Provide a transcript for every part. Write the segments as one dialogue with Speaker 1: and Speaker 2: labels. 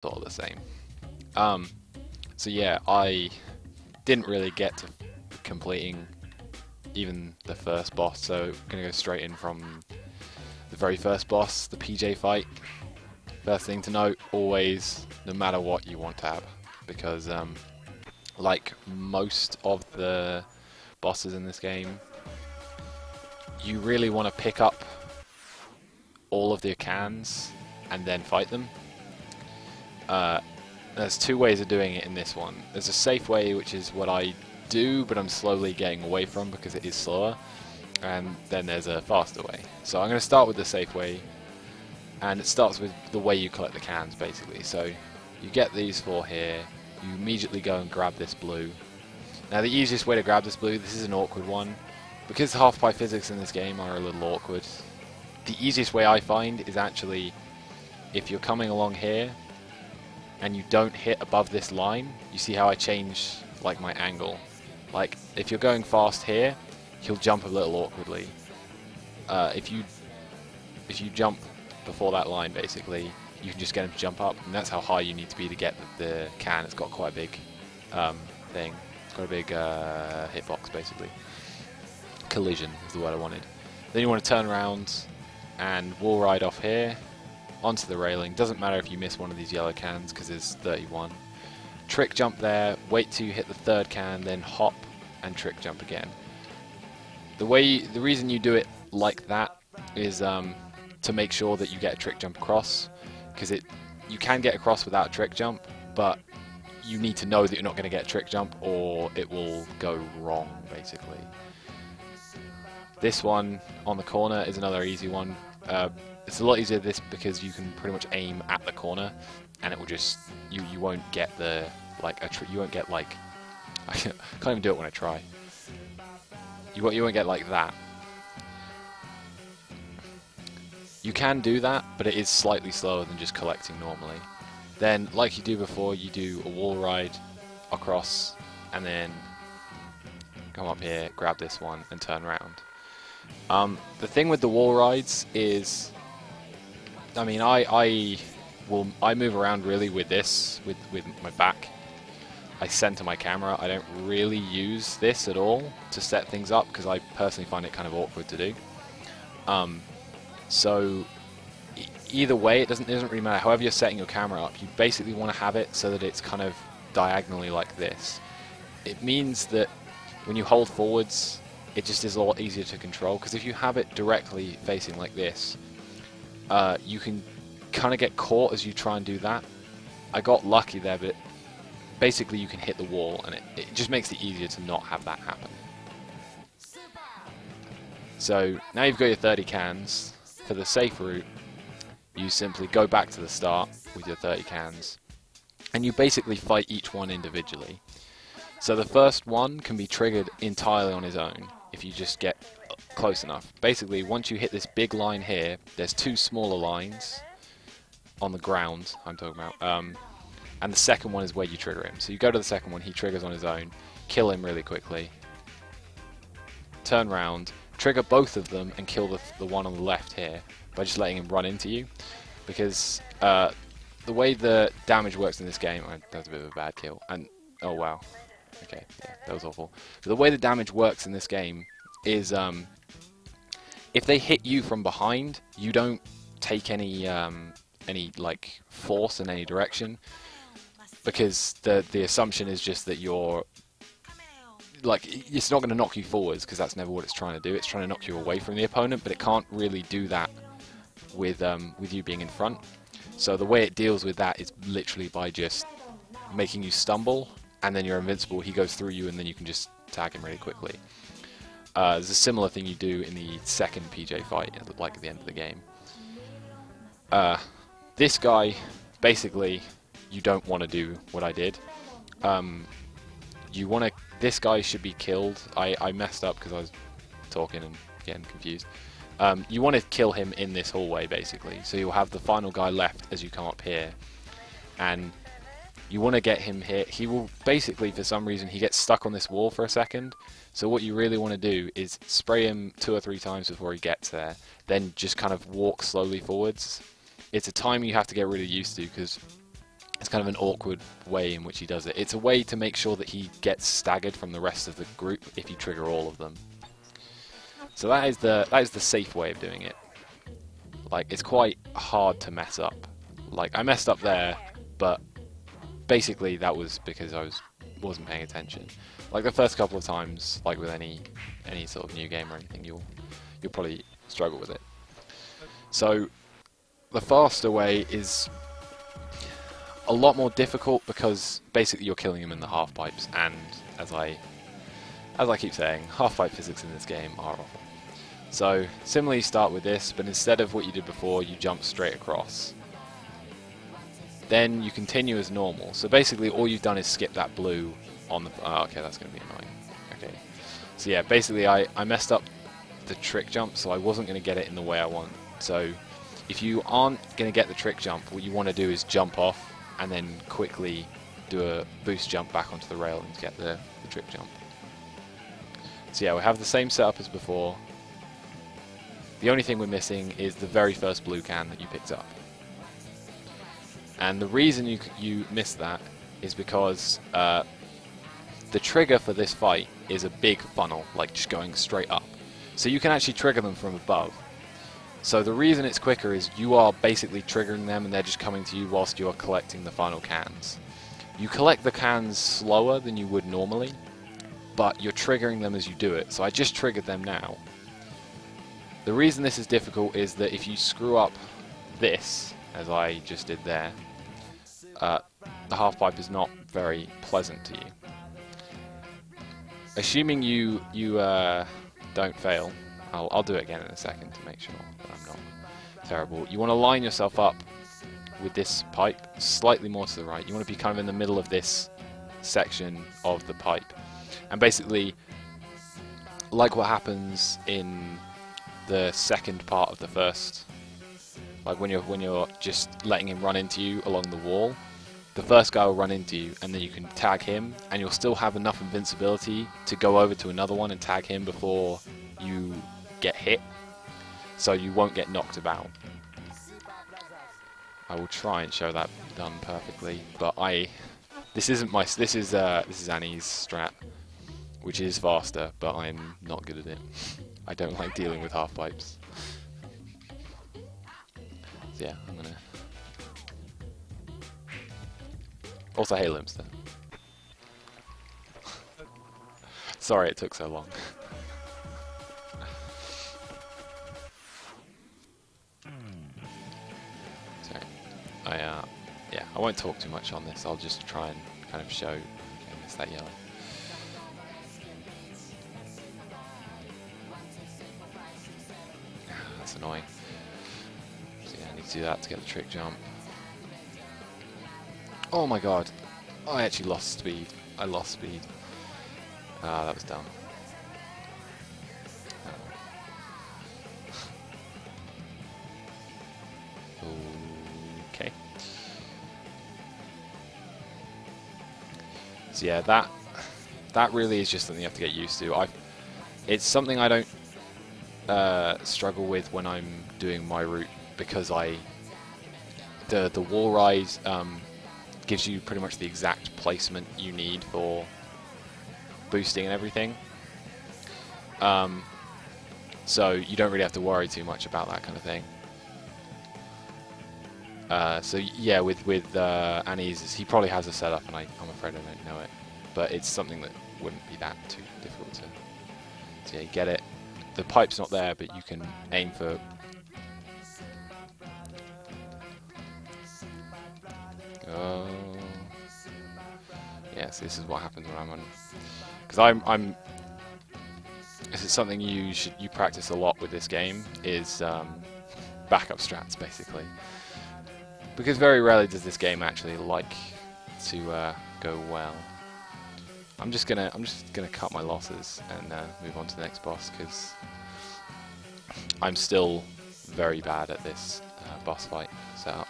Speaker 1: sort of the same. So yeah, I didn't really get to completing even the first boss, so I'm gonna go straight in from the very first boss, the PJ fight. First thing to note, always, no matter what, you want tab, because like most of the bosses in this game, you really want to pick up all of their cans and then fight them. There's two ways of doing it in this one. There's a safe way, which is what I do, but I'm slowly getting away from because it is slower. And then there's a faster way. So I'm going to start with the safe way, and it starts with the way you collect the cans, basically. So you get these four here, you immediately go and grab this blue. Now the easiest way to grab this blue, this is an awkward one, because the half-pipe physics in this game are a little awkward. The easiest way I find is actually, if you're coming along here, and you don't hit above this line, you see how I change like my angle. Like if you're going fast here, he'll jump a little awkwardly. If you jump before that line, basically, you can just get him to jump up, and that's how high you need to be to get the can. It's got quite a big thing. It's got a big hitbox, basically. Collision is the word I wanted. Then you want to turn around and wall ride off here onto the railing. Doesn't matter if you miss one of these yellow cans because there's 31. Trick jump there, wait till you hit the third can, then hop and trick jump again. The reason you do it like that is to make sure that you get a trick jump across, because you can get across without a trick jump, but you need to know that you're not going to get a trick jump or it will go wrong, basically. This one on the corner is another easy one. It's a lot easier this because you can pretty much aim at the corner, and it will just you won't get the you won't get like I can't even do it when I try. You won't get like that. You can do that, but it is slightly slower than just collecting normally. Then, like you do before, you do a wall ride across, and then come up here, grab this one, and turn around. The thing with the wall rides is, I mean, I move around really with this, with my back. I center my camera. I don't really use this at all to set things up because I personally find it kind of awkward to do. So either way, it doesn't really matter. However you're setting your camera up, you basically want to have it so that it's kind of diagonally like this. It means that when you hold forwards, it just is a lot easier to control, because if you have it directly facing like this, you can kind of get caught as you try and do that. I got lucky there, but basically you can hit the wall, and it just makes it easier to not have that happen. So now you've got your 30 cans. For the safe route, you simply go back to the start with your 30 cans, and you basically fight each one individually. So the first one can be triggered entirely on his own if you just get close enough. Basically, once you hit this big line here, there's two smaller lines on the ground, I'm talking about, and the second one is where you trigger him. So you go to the second one, he triggers on his own, kill him really quickly, turn around, trigger both of them, and kill the one on the left here by just letting him run into you. Because the way the damage works in this game, that was a bit of a bad kill, and oh wow. Okay, yeah, that was awful. So the way the damage works in this game is if they hit you from behind, you don't take any like force in any direction, because the assumption is just that you're like, it's not going to knock you forwards, because that's never what it's trying to do. It's trying to knock you away from the opponent, but it can't really do that with you being in front. So the way it deals with that is literally by just making you stumble, and then you're invincible. He goes through you, and then you can just tag him really quickly. There's a similar thing you do in the second PJ fight, like at the end of the game. This guy, basically, you don't want to do what I did. This guy should be killed. I messed up because I was talking and getting confused. You want to kill him in this hallway, basically. So you'll have the final guy left as you come up here, and you want to get him hit. He will basically, for some reason, he gets stuck on this wall for a second. So what you really want to do is spray him 2 or 3 times before he gets there, then just kind of walk slowly forwards. It's a time you have to get really used to, because kind of an awkward way in which he does it. It's a way to make sure that he gets staggered from the rest of the group if you trigger all of them. So that is the safe way of doing it. Like, it's quite hard to mess up. Like, I messed up there, but basically that was because I wasn't paying attention. Like the first couple of times, like with any sort of new game or anything, you'll probably struggle with it. So the faster way is a lot more difficult because basically you're killing them in the half pipes, and as I keep saying, half pipe physics in this game are awful. So similarly, start with this, but instead of what you did before, you jump straight across. Then you continue as normal. So basically, all you've done is skip that blue on the. Oh, okay, that's going to be annoying. Okay. So yeah, basically, I messed up the trick jump, so I wasn't going to get it in the way I want. So if you aren't going to get the trick jump, what you want to do is jump off and then quickly do a boost jump back onto the rail and get the trick jump. So yeah, we have the same setup as before. The only thing we're missing is the very first blue can that you picked up. And the reason you missed that is because the trigger for this fight is a big funnel, like just going straight up. So you can actually trigger them from above. So the reason it's quicker is you are basically triggering them and they're just coming to you whilst you are collecting the final cans. You collect the cans slower than you would normally, but you're triggering them as you do it. So I just triggered them now. The reason this is difficult is that if you screw up this, as I just did there, the half pipe is not very pleasant to you. Assuming you don't fail, I'll do it again in a second to make sure that I'm not terrible. You want to line yourself up with this pipe slightly more to the right. You want to be kind of in the middle of this section of the pipe, and basically, like what happens in the second part of the first, like when you're just letting him run into you along the wall, the first guy will run into you and then you can tag him and you'll still have enough invincibility to go over to another one and tag him before you get hit, so you won't get knocked about. I will try and show that done perfectly, but this is Annie's strat, which is faster, but I'm not good at it. I don't like dealing with half pipes. So yeah, I'm gonna. Also, hey Limster. Sorry it took so long. Sorry. Yeah, I won't talk too much on this. I'll just try and kind of show. Okay, I missed that yellow. That's annoying. So yeah, I need to do that to get the trick jump. Oh my god. Oh, I actually lost speed. I lost speed. Ah, that was dumb. Okay. So yeah, that really is just something you have to get used to. It's something I don't struggle with when I'm doing my route, because the wall rise gives you pretty much the exact placement you need for boosting and everything. So you don't really have to worry too much about that kind of thing. So yeah, with Annie's, he probably has a setup, and I'm afraid I don't know it, but it's something that wouldn't be that too difficult to. So yeah, you get it. The pipe's not there, but you can aim for. Oh. Yes, this is what happens when I'm on. Because this is something you practice a lot with this game, is backup strats, basically. Because very rarely does this game actually like to go well. I'm just gonna cut my losses and move on to the next boss, because I'm still very bad at this boss fight setup.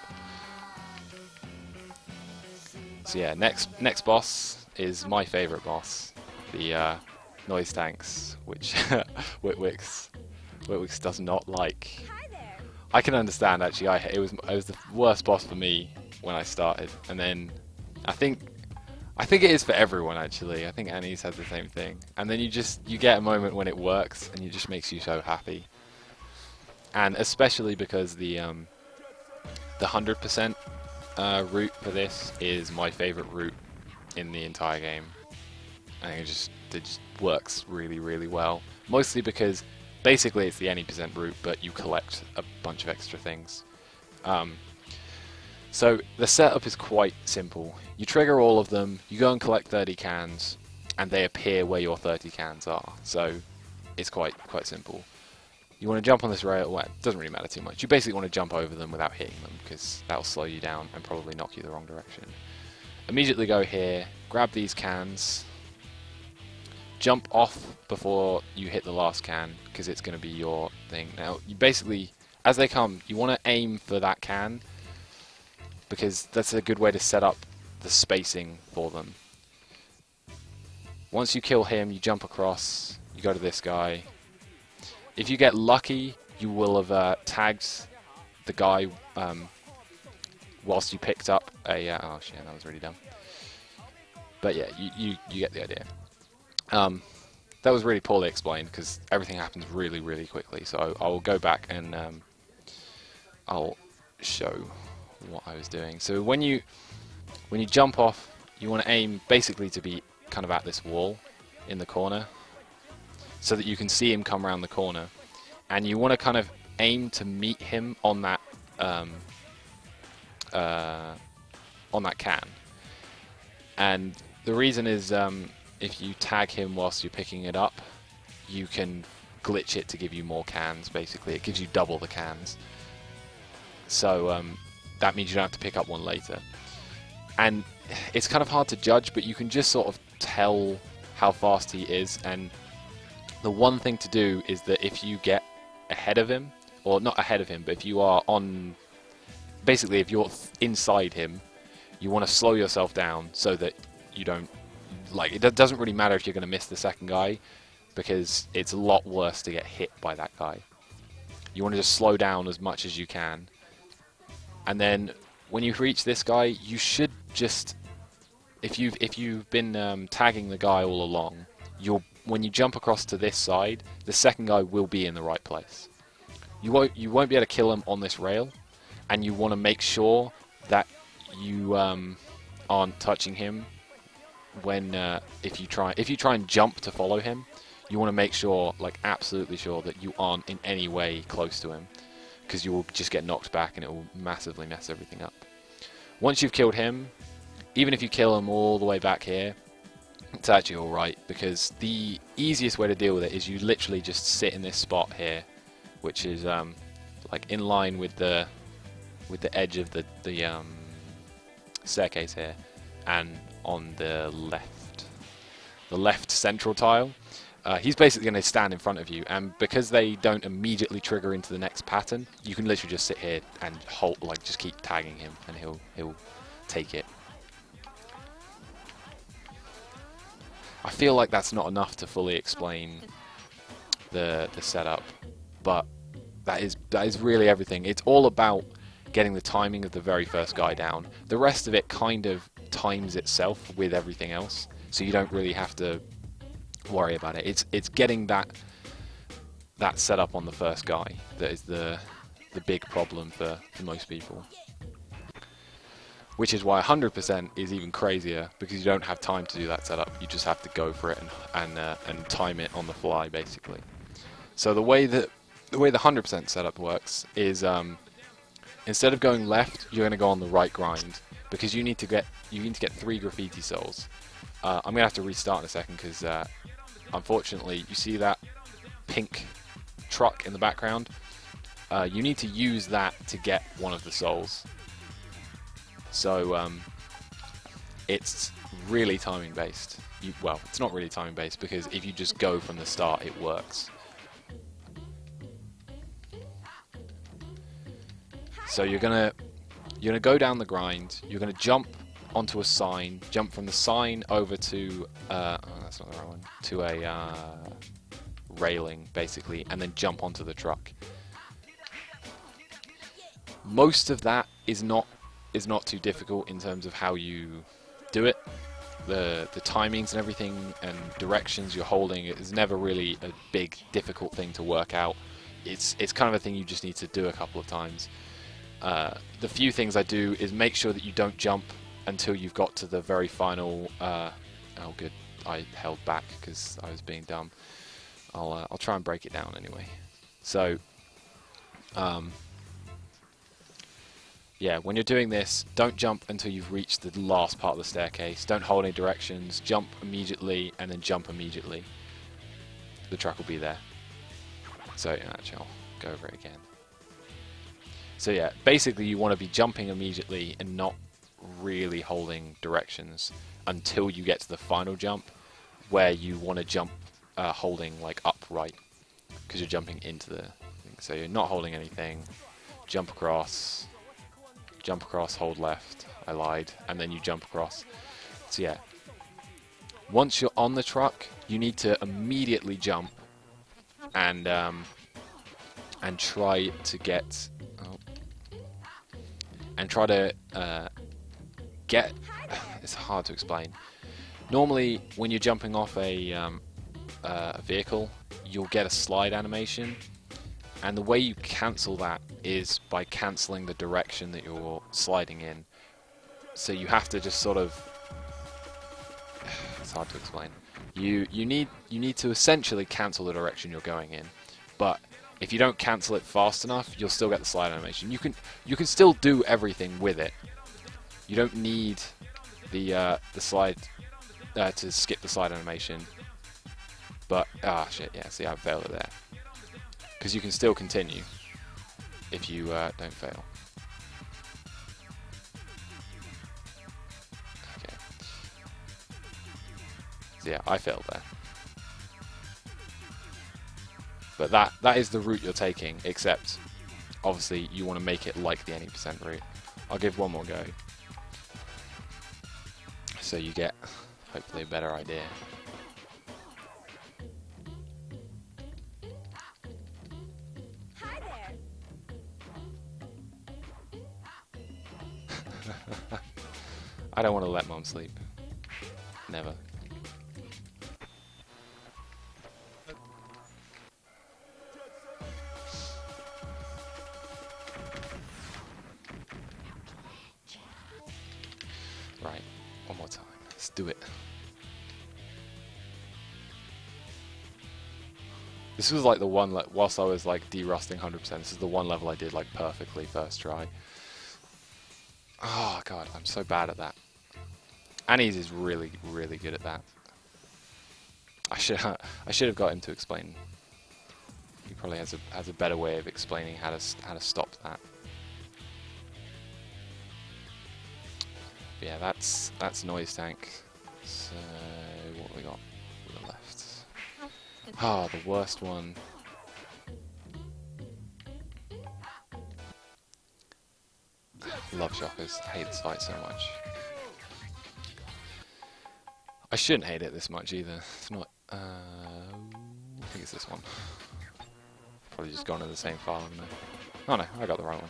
Speaker 1: So yeah, next boss is my favourite boss, the noise tanks, which Witwix does not like. I can understand, actually. It was the worst boss for me when I started, and then I think it is for everyone actually. I think Annie's had the same thing, and then you get a moment when it works, and it just makes you so happy. And especially because the 100% route for this is my favorite route in the entire game. I think it just works really, really well. Mostly because basically it's the any percent route, but you collect a bunch of extra things. So the setup is quite simple. You trigger all of them, you go and collect 30 cans, and they appear where your 30 cans are. So it's quite simple. You want to jump on this rail, well, it doesn't really matter too much. You basically want to jump over them without hitting them, because that'll slow you down and probably knock you the wrong direction. Immediately go here, grab these cans, jump off before you hit the last can, because it's going to be your thing. Now, you basically, as they come, you want to aim for that can, because that's a good way to set up the spacing for them. Once you kill him, you jump across, you go to this guy. If you get lucky, you will have tagged the guy whilst you picked up a... oh shit, that was really dumb. But yeah, you get the idea. That was really poorly explained, because everything happens really, really quickly. So I'll go back and I'll show what I was doing. So when you jump off, you want to aim basically to be kind of at this wall in the corner, so that you can see him come around the corner, and you want to kind of aim to meet him on that can. And the reason is if you tag him whilst you're picking it up, you can glitch it to give you more cans. Basically, it gives you double the cans. So that means you don't have to pick up one later. And it's kind of hard to judge, but you can just sort of tell how fast he is. And the one thing to do is that if you get ahead of him, or not ahead of him, but if you are on, basically if you're inside him, you want to slow yourself down so that you don't, like, it doesn't really matter if you're going to miss the second guy, because it's a lot worse to get hit by that guy. You want to just slow down as much as you can, and then when you reach this guy, you should just, if you've been tagging the guy all along, when you jump across to this side, the second guy will be in the right place. You won't be able to kill him on this rail, and you want to make sure that you aren't touching him when if you try and jump to follow him. You want to make sure, like absolutely sure, that you aren't in any way close to him, because you will just get knocked back and it will massively mess everything up. Once you've killed him, even if you kill him all the way back here, it's actually alright, because the easiest way to deal with it is you literally just sit in this spot here, which is like in line with the edge of the staircase here, and on the left central tile. He's basically going to stand in front of you, and because they don't immediately trigger into the next pattern, you can literally just sit here and hold, like, just keep tagging him, and he'll take it. I feel like that's not enough to fully explain the setup, but that is really everything. It's all about getting the timing of the very first guy down. The rest of it kind of times itself with everything else, so you don't really have to worry about it. It's getting that setup on the first guy that is the big problem for most people. Which is why 100% is even crazier, because you don't have time to do that setup. You just have to go for it and time it on the fly, basically. So the way the 100% setup works is instead of going left, you're going to go on the right grind, because you need to get 3 graffiti souls. I'm gonna have to restart in a second, because unfortunately, you see that pink truck in the background? You need to use that to get one of the souls. So it's really timing based. Well, it's not really timing based, because if you just go from the start, it works. So you're gonna go down the grind. You're gonna jump onto a sign, jump from the sign over to oh, that's not the right one, to a railing, basically, and then jump onto the truck. Most of that is not is not too difficult in terms of how you do it. The timings and everything and directions you're holding is never really a big difficult thing to work out. It's kind of a thing you just need to do a couple of times. The few things I do is make sure that you don't jump until you've got to the very final. Oh, good. I held back because I was being dumb. I'll try and break it down anyway. So, yeah, when you're doing this, don't jump until you've reached the last part of the staircase. Don't hold any directions. Jump immediately and then jump immediately. The truck will be there. So, actually, I'll go over it again. So yeah, basically you want to be jumping immediately and not really holding directions until you get to the final jump, where you want to jump holding like upright, because you're jumping into the thing. So you're not holding anything. Jump across, hold left. I lied, and then you jump across. So yeah, once you're on the truck, you need to immediately jump and try to get. And try to get. It's hard to explain. Normally, when you're jumping off a vehicle, you'll get a slide animation, and the way you cancel that is by cancelling the direction that you're sliding in. So you have to just sort of. It's hard to explain. You need to essentially cancel the direction you're going in, but if you don't cancel it fast enough, you'll still get the slide animation. You can still do everything with it. You don't need the slide to skip the slide animation. But shit, yeah. See, I failed it there. Because you can still continue if you don't fail. Okay. So yeah, I failed there. But that is the route you're taking, except obviously you want to make it like the any percent route. I'll give one more go, so you get hopefully a better idea.
Speaker 2: Hi there.
Speaker 1: I don't want to let Mom sleep. Never. Right, one more time. Let's do it. This was like the one, whilst I was like de-rusting 100%, this is the one level I did like perfectly first try. Oh god, I'm so bad at that. Annie's is really, really good at that. I should have got him to explain. He probably has a better way of explaining how to stop that. But yeah, that's noise tank. So what we got? We got left. Ah, the worst one. Love shockers. I hate this fight so much. I shouldn't hate it this much either. It's not. I think it's this one. Probably just gone to the same file, haven't I? Oh no, I got the right one.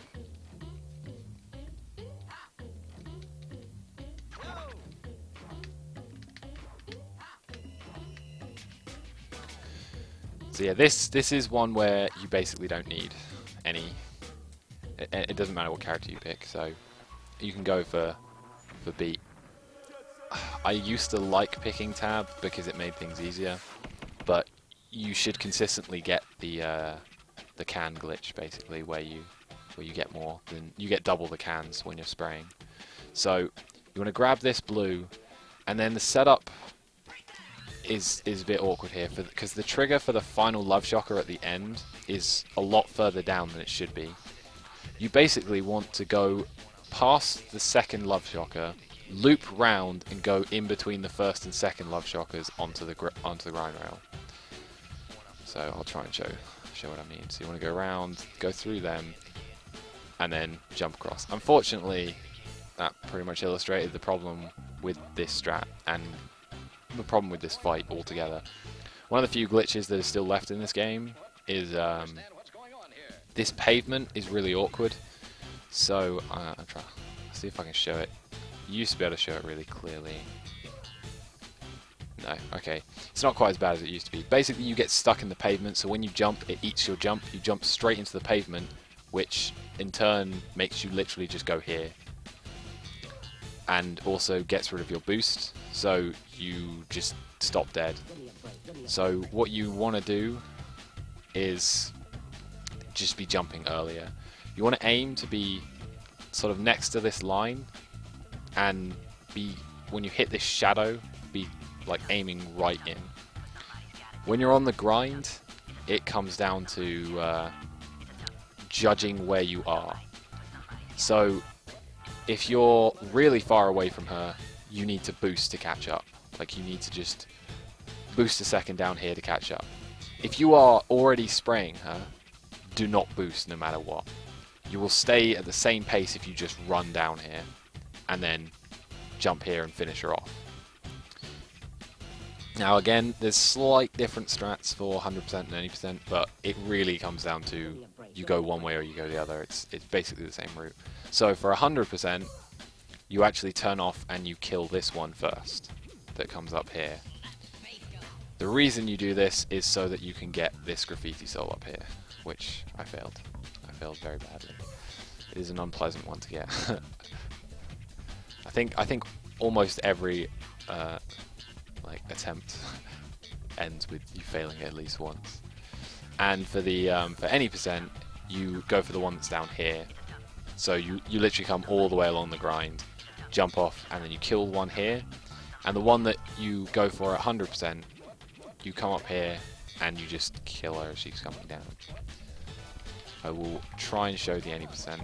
Speaker 1: So yeah, this is one where you basically don't need any. It doesn't matter what character you pick, so you can go for beat. I used to like picking tab because it made things easier, but you should consistently get the can glitch basically, where you get more than you get double the cans when you're spraying. So you want to grab this blue, and then the setup is a bit awkward here because the trigger for the final love shocker at the end is a lot further down than it should be. You basically want to go past the second love shocker, loop round, and go in between the first and second love shockers onto the grind rail. So I'll try and show what I mean. So you want to go around, go through them, and then jump across. Unfortunately, that pretty much illustrated the problem with this strat and the problem with this fight altogether. One of the few glitches that is still left in this game is this pavement is really awkward. So I'll try. see if I can show it. You used to be able to show it really clearly. No, okay. It's not quite as bad as it used to be. Basically, you get stuck in the pavement, so when you jump, it eats your jump. You jump straight into the pavement, which in turn makes you literally just go here. And also gets rid of your boost, so you just stop dead. So what you want to do is just be jumping earlier. You want to aim to be sort of next to this line, and be, when you hit this shadow, be like aiming right in. When you're on the grind, it comes down to judging where you are. So if you're really far away from her, you need to boost to catch up. Like, you need to just boost a second down here to catch up. If you are already spraying her, do not boost no matter what. You will stay at the same pace if you just run down here and then jump here and finish her off. Now again, there's slight different strats for 100% and 80%, but it really comes down to you go one way or you go the other. It's basically the same route. So for 100%, you actually turn off and you kill this one first that comes up here. The reason you do this is so that you can get this graffiti soul up here, which I failed. I failed very badly. It is an unpleasant one to get. I think almost every like attempt ends with you failing it at least once. And for the for any percent, you go for the one that's down here. So you literally come all the way along the grind, jump off, and then you kill one here. And the one that you go for at 100%, you come up here and you just kill her as she's coming down. I will try and show the any percent.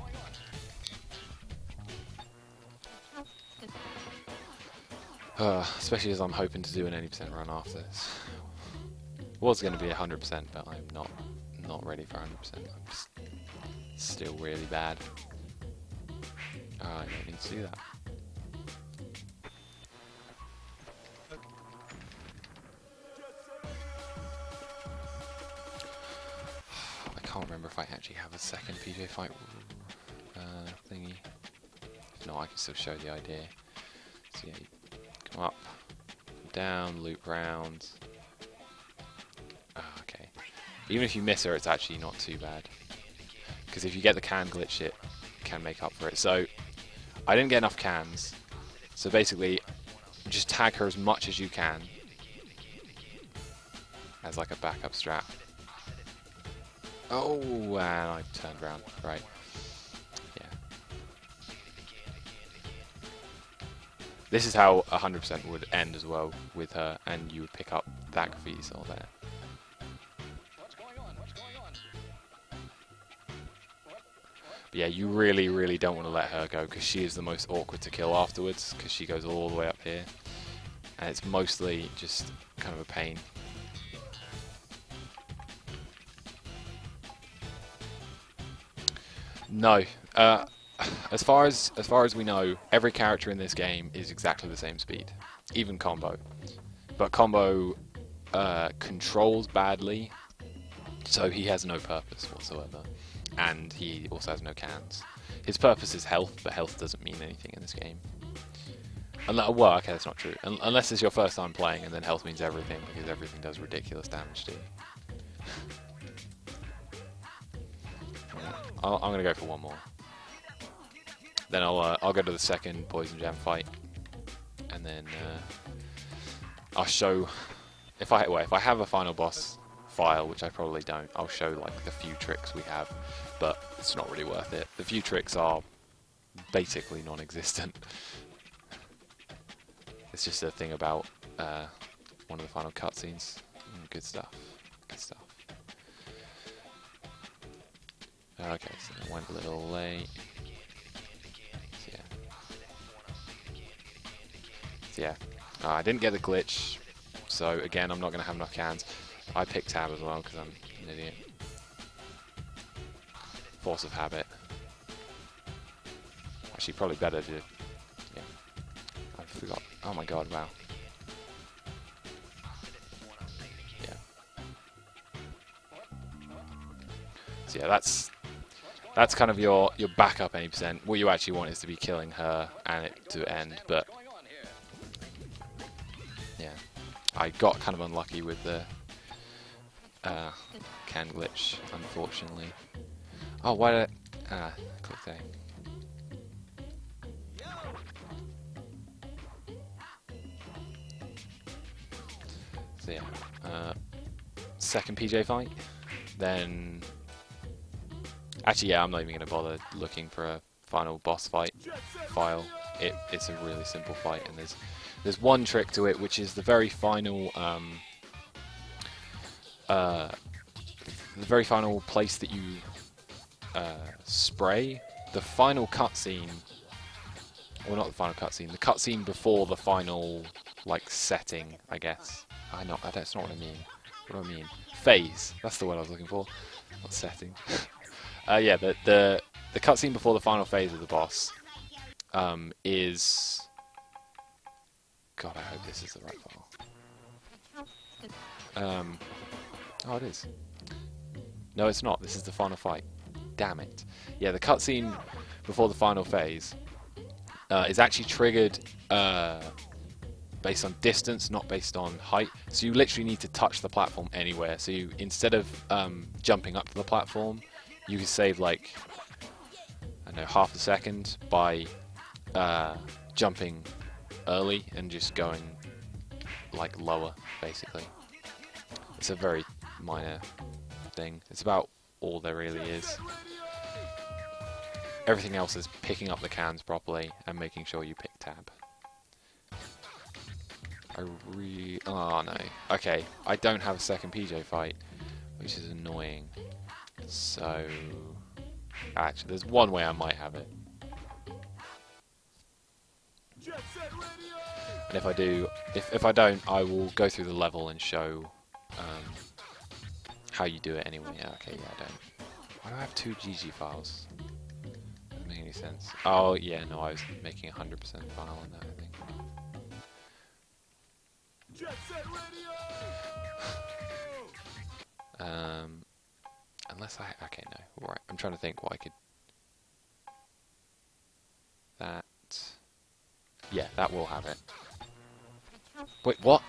Speaker 1: Especially as I'm hoping to do an 80% run after this. Was going to be 100%, but I'm not ready for 100%. I'm still really bad. I don't need to do that. I can't remember if I actually have a second PJ fight thingy. If not, I can still show the idea. So yeah, you come up, down, loop round. Okay. Even if you miss her, it's actually not too bad. Because if you get the can glitch, it can make up for it. So I didn't get enough cans. So basically, just tag her as much as you can as like a backup strat. Oh, and I turned around. Right. Yeah. This is how 100% would end as well with her, and you would pick up that graffiti soul there. But yeah, you really, really don't want to let her go, because she is the most awkward to kill afterwards, because she goes all the way up here. And it's mostly just kind of a pain. No. As far as we know, every character in this game is exactly the same speed, even Combo. But Combo controls badly, so he has no purpose whatsoever, and he also has no cans. His purpose is health, but health doesn't mean anything in this game. Well, okay, that's not true. Unless it's your first time playing, and then health means everything, because everything does ridiculous damage to you. I'm gonna go for one more. Then I'll go to the second Poison Jam fight, and then I'll show if I have a final boss file, which I probably don't. I'll show like the few tricks we have, but it's not really worth it. The few tricks are basically non-existent. It's just a thing about one of the final cutscenes. Good stuff. Good stuff. Okay, so I went a little late. So yeah. I didn't get the glitch, so again, I'm not going to have enough cans. I picked tab as well because I'm an idiot. Force of habit. Actually, probably better to. Yeah. I forgot. Oh my god! Wow. Yeah. So yeah, That's kind of your backup 80%. What you actually want is to be killing her and it to end, but yeah, I got kind of unlucky with the can glitch, unfortunately. Oh, why did I... clicked A. So yeah, second PJ fight, then... Actually, yeah, I'm not even going to bother looking for a final boss fight file. It's a really simple fight, and there's one trick to it, which is the very final place that you spray. The final cutscene, well, not the final cutscene, the cutscene before the final like setting, I guess. That's not what I mean. What do I mean? Phase. That's the word I was looking for. Not setting. Yeah, the cutscene before the final phase of the boss is... God, I hope this is the right file. Oh, it is. No, it's not. This is the final fight. Damn it. Yeah, the cutscene before the final phase is actually triggered based on distance, not based on height. So you literally need to touch the platform anywhere. So you, instead of jumping up to the platform, you can save like, I don't know, half a second by jumping early and just going like lower, basically. It's a very minor thing. It's about all there really is. Everything else is picking up the cans properly and making sure you pick tab. Oh no. Okay, I don't have a second PJ fight, which is annoying. So, actually, there's one way I might have it. And if I do, if I don't, I will go through the level and show how you do it anyway. Yeah, okay, yeah, I don't. Why do I have two GG files? Doesn't make any sense. Oh, yeah, no, I was making 100% file on that, I think. Unless I... Okay, no. Right, I'm trying to think what I could... That... Yeah, that will have it. Wait, what?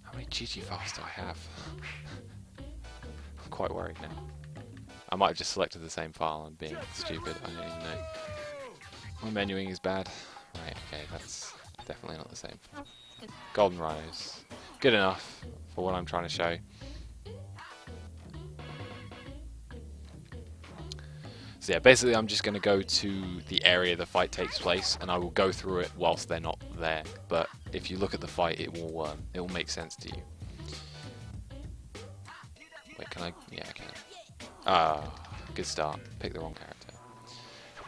Speaker 1: How many GG files do I have? I'm quite worried now. I might have just selected the same file and being stupid. I don't even know. My menuing is bad. Right, okay, that's definitely not the same. Golden Rhinos. Good enough for what I'm trying to show. So yeah, basically I'm just going to go to the area the fight takes place, and I will go through it whilst they're not there. But if you look at the fight, it will make sense to you. Wait, can I? Yeah, I can. Ah, good start. Pick the wrong character.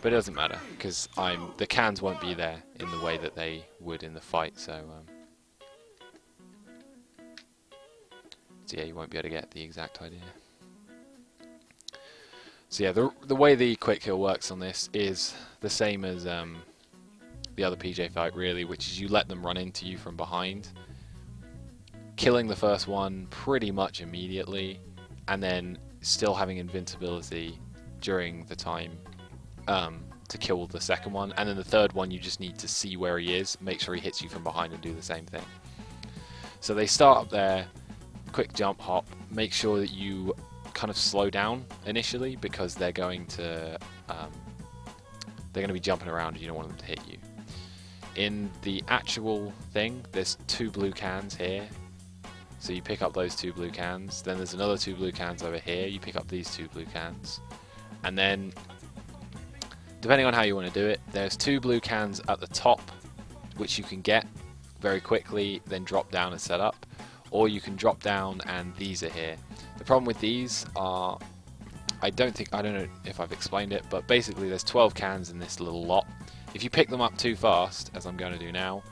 Speaker 1: But it doesn't matter, because the cans won't be there in the way that they would in the fight, so yeah, you won't be able to get the exact idea. So yeah, the way the quick kill works on this is the same as the other PJ fight, really, which is you let them run into you from behind, killing the first one pretty much immediately, and then still having invincibility during the time to kill the second one, and then the third one you just need to see where he is, make sure he hits you from behind and do the same thing. So they start up there, quick jump hop, make sure that you kind of slow down initially, because they're going to be jumping around and you don't want them to hit you. In the actual thing, there's two blue cans here, so you pick up those two blue cans, then there's another two blue cans over here, you pick up these two blue cans, and then depending on how you want to do it, there's two blue cans at the top which you can get very quickly, then drop down and set up, or you can drop down and these are here. The problem with these are, I don't know if I've explained it, but basically there's 12 cans in this little lot. If you pick them up too fast, as I'm going to do now,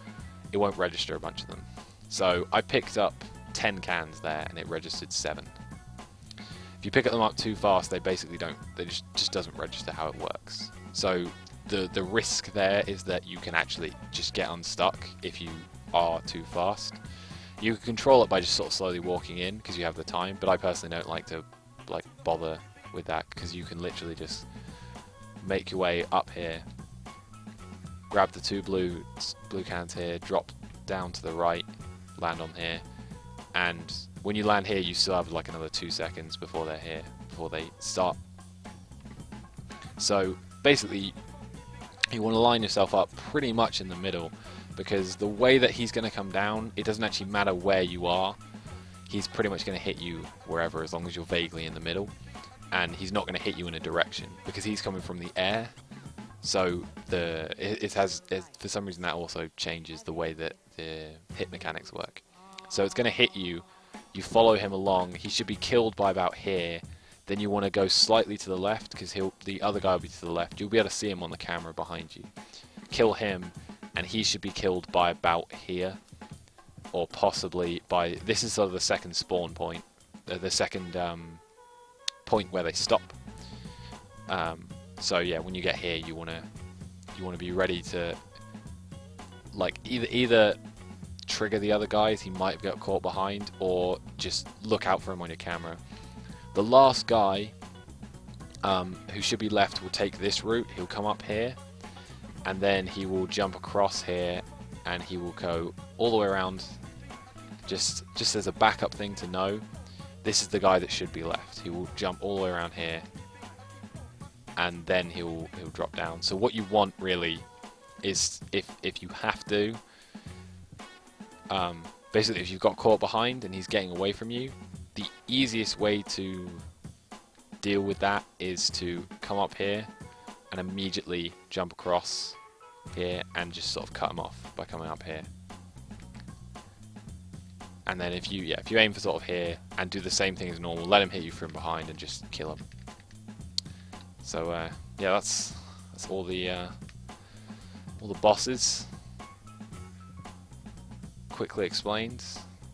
Speaker 1: it won't register a bunch of them. So I picked up 10 cans there and it registered 7. If you pick them up too fast, they basically don't, they just doesn't register how it works. So the risk there is that you can actually just get unstuck if you are too fast. You can control it by just sort of slowly walking in because you have the time, but I personally don't like to bother with that, because you can literally just make your way up here, grab the two blue cans here, drop down to the right, land on here, and when you land here you still have like another 2 seconds before they're here, before they start. So basically you want to line yourself up pretty much in the middle, because the way that he's going to come down, it doesn't actually matter where you are, he's pretty much going to hit you wherever, as long as you're vaguely in the middle. And he's not going to hit you in a direction because he's coming from the air. So for some reason that also changes the way that the hit mechanics work. So it's going to hit you, you follow him along, he should be killed by about here, then you want to go slightly to the left because the other guy will be to the left, you'll be able to see him on the camera behind you. Kill him and he should be killed by about here, or possibly by, this is sort of the second spawn point, the second point where they stop. So yeah, when you get here, you wanna be ready to like either trigger the other guys he might get caught behind, or just look out for him on your camera. The last guy who should be left will take this route. He'll come up here, and then he will jump across here, and he will go all the way around. Just as a backup thing to know, this is the guy that should be left. He will jump all the way around here, and then he'll drop down. So what you want really is, if you have to, basically if you've got caught behind and he's getting away from you, the easiest way to deal with that is to come up here and immediately jump across here and just sort of cut him off by coming up here. And then if you aim for sort of here and do the same thing as normal, let him hit you from behind and just kill him. So yeah, that's all the bosses quickly explained.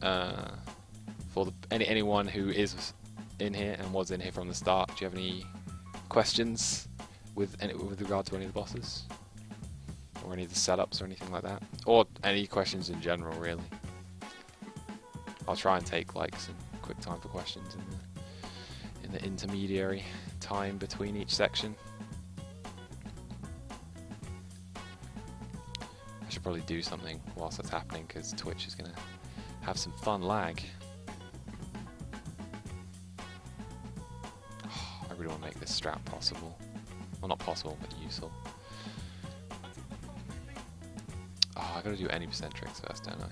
Speaker 1: For anyone who is in here and was in here from the start, do you have any questions with regard to any of the bosses, or any of the setups or anything like that, or any questions in general really? I'll try and take like some quick time for questions in the intermediary time between each section. I should probably do something whilst that's happening, because Twitch is gonna have some fun lag. I really want to make this strat possible. Well, not possible, but useful. Oh, I gotta do any percent tricks first, don't I?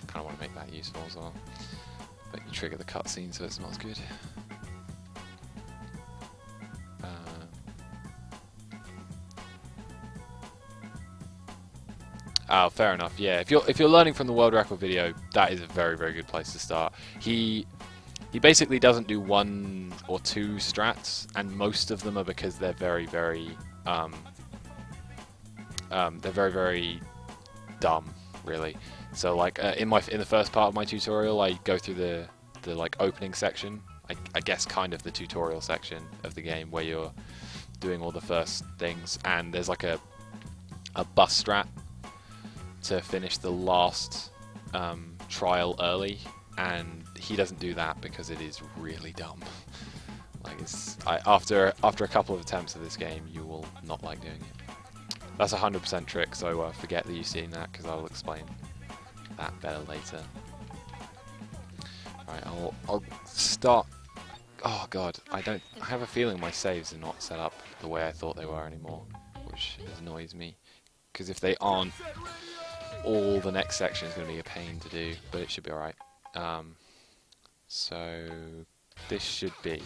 Speaker 1: Kind of want to make that useful as well, but you trigger the cutscene, so it's not as good. Oh, fair enough. Yeah, if you're learning from the world record video, that is a very, very good place to start. He basically doesn't do 1 or 2 strats, and most of them are because they're very, very dumb, really. So like in the first part of my tutorial, I go through the like opening section, I guess kind of the tutorial section of the game, where you're doing all the first things, and there's like a bus strat to finish the last trial early, and he doesn't do that because it is really dumb. Like after a couple of attempts of this game, you will not like doing it. That's a 100% trick, so forget that you've seen that, because I will explain that better later. Alright, I'll start. Oh god, I have a feeling my saves are not set up the way I thought they were anymore, which annoys me, because if they aren't, all the next section is going to be a pain to do, but it should be alright. So this should be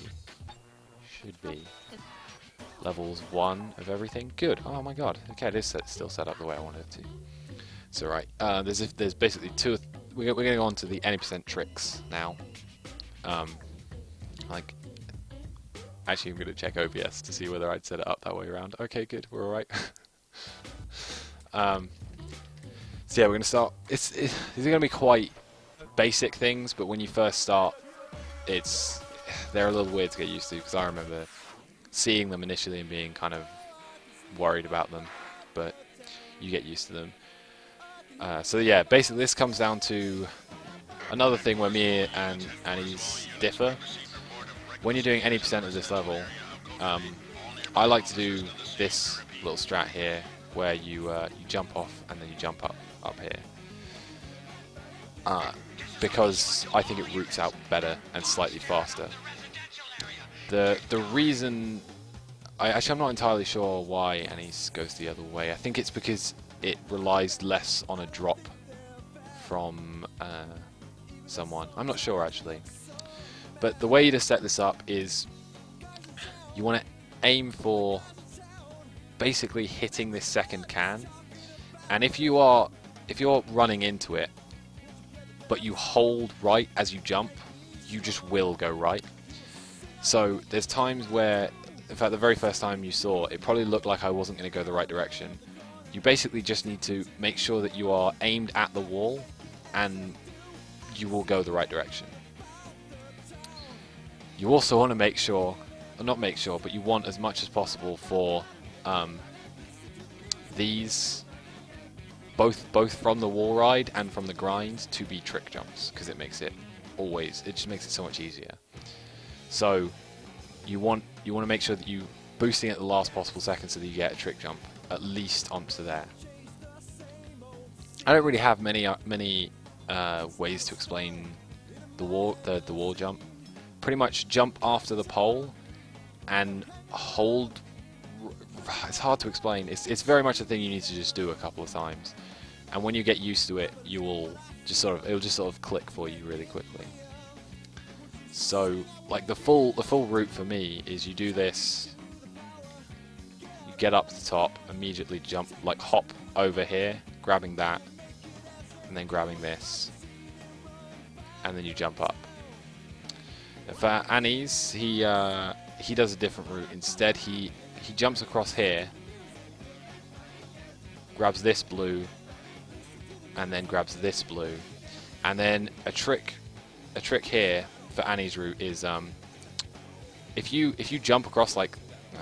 Speaker 1: levels 1 of everything. Good. Oh my god. Okay, it is still set up the way I wanted it to. So right, there's basically two. We're going to go on to the any percent tricks now. Like, actually, I'm going to check OBS to see whether I'd set it up that way around. Okay, good. We're alright. So yeah, we're going to start. These are going to be quite basic things, but when you first start, they're a little weird to get used to, because I remember seeing them initially and being kind of worried about them, but you get used to them. So yeah, basically this comes down to another thing where me and Annie's differ. When you're doing any percent of this level, I like to do this little strat here, where you jump off and then you jump up here, because I think it roots out better and slightly faster. The reason, I'm not entirely sure why Annie's goes the other way. I think it's because it relies less on a drop from someone. I'm not sure actually. But the way to set this up is you want to aim for basically hitting this second can, and if you're running into it but you hold right as you jump, you just will go right. So there's times where, in fact the very first time you saw, it probably looked like I wasn't going to go the right direction. You basically just need to make sure that you are aimed at the wall and you will go the right direction. You also want to make sure, or not make sure, but you want as much as possible for these, both from the wall ride and from the grind, to be trick jumps, because it makes it just makes it so much easier. So you want to make sure that you boosting at the last possible second so that you get a trick jump at least onto there. I don't really have many ways to explain the wall jump. Pretty much jump after the pole and hold. It's hard to explain. It's very much a thing you need to just do a couple of times, and when you get used to it, it'll just sort of click for you really quickly. So like the full route for me is you do this, you get up to the top, immediately jump, like hop over here, grabbing that, and then grabbing this, and then you jump up. For Annie's, he does a different route. Instead, he jumps across here, grabs this blue, and then grabs this blue, and then a trick here for Annie's route is if you jump across like,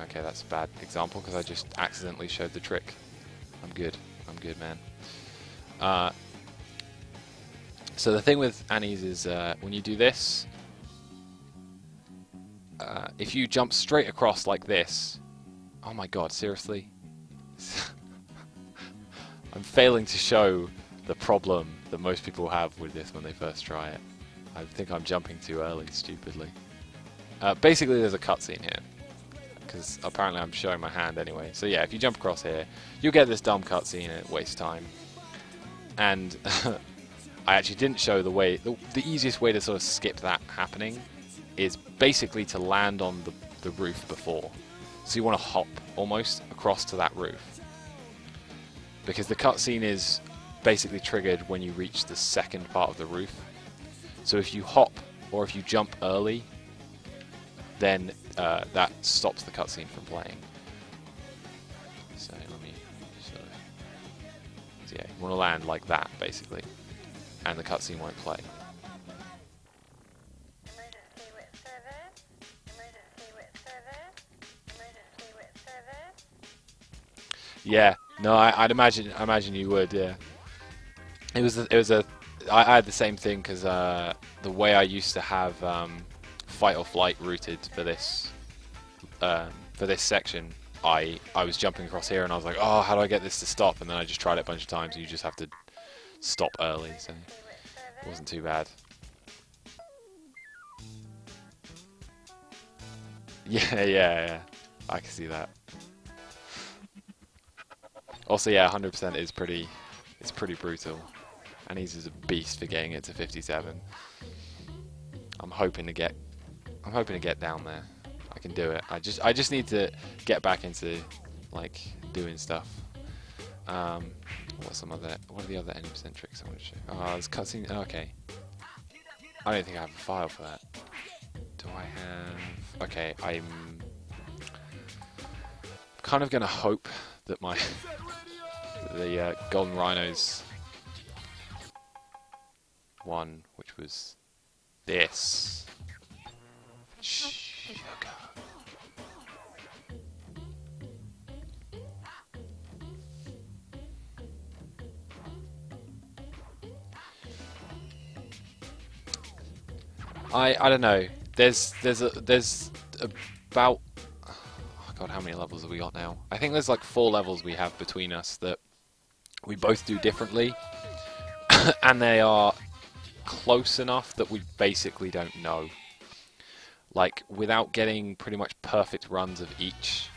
Speaker 1: okay, that's a bad example because I just accidentally showed the trick. I'm good, man. So the thing with Annie's is when you do this. If you jump straight across like this, oh my god, seriously? I'm failing to show the problem that most people have with this when they first try it. I think I'm jumping too early, stupidly. Basically, there's a cutscene here, because apparently I'm showing my hand anyway. So yeah, if you jump across here, you'll get this dumb cutscene and it wastes time. And I actually didn't show the way. The easiest way to sort of skip that happening is basically to land on the roof before. So you want to hop almost across to that roof, because the cutscene is basically triggered when you reach the second part of the roof. So if you hop or if you jump early, then that stops the cutscene from playing. So let me sort of, so yeah, you want to land like that basically, and the cutscene won't play. Yeah, no, I'd imagine you would. Yeah, I had the same thing because the way I used to have fight or flight routed for this section, I was jumping across here and I was like, oh, how do I get this to stop? And then I just tried it a bunch of times. And you just have to stop early, so it wasn't too bad. Yeah, I can see that. Also, yeah, 100% is pretty brutal, and he's just a beast for getting it to 57. I'm hoping to get down there. I can do it. I just need to get back into like doing stuff. What are the other 80% tricks I want to show? Oh, there's cutscene. Okay. I don't think I have a file for that. Do I have? Okay, I'm kind of gonna hope that the Golden Rhinos one, which was this. Sugar. I don't know. There's about, oh God, how many levels have we got now? I think there's like 4 levels we have between us that we both do differently, and they are close enough that we basically don't know. Like, without getting pretty much perfect runs of each,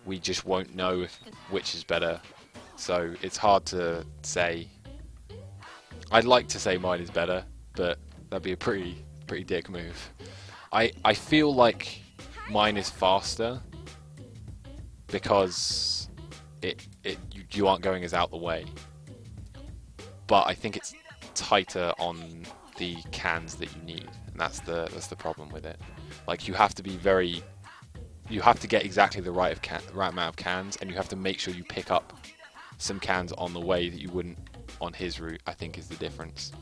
Speaker 1: we just won't know which is better. So it's hard to say. I'd like to say mine is better, but that'd be a pretty dick move. I feel like mine is faster because you aren't going as out the way. But I think it's tighter on the cans that you need, and that's the problem with it. Like, you have to get exactly the right amount of cans, and you have to make sure you pick up some cans on the way that you wouldn't on his route, I think, is the difference.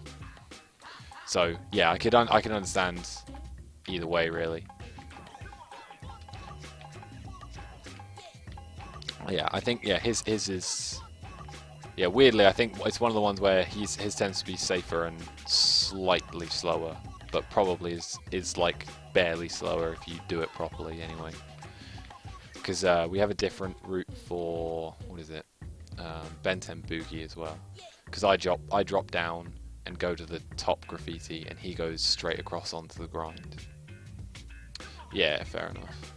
Speaker 1: So yeah, I can understand either way, really. Yeah, I think, yeah, his is, yeah, weirdly I think it's one of the ones where his tends to be safer and slightly slower, but probably is like barely slower if you do it properly anyway. Because we have a different route for, what is it, Benten Boogie as well. Because I drop down and go to the top graffiti, and he goes straight across onto the grind. Yeah, fair enough.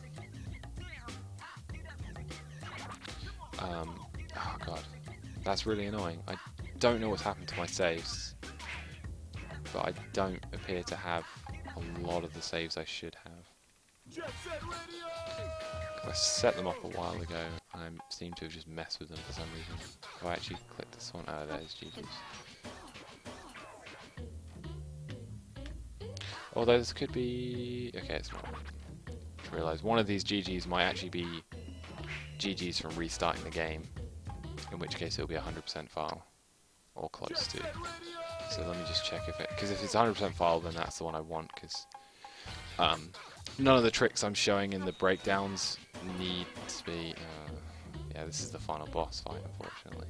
Speaker 1: Oh god, that's really annoying. I don't know what's happened to my saves, but I don't appear to have a lot of the saves I should have. I set them up a while ago, and I seem to have just messed with them for some reason. If I actually click this one, oh, there's GG's. Although this could be... okay, it's not. I realise one of these GG's might actually be GG's from restarting the game, in which case it'll be 100% file, or close to. So let me just check if it... because if it's 100% file, then that's the one I want, because none of the tricks I'm showing in the breakdowns need to be... yeah, this is the final boss fight, unfortunately.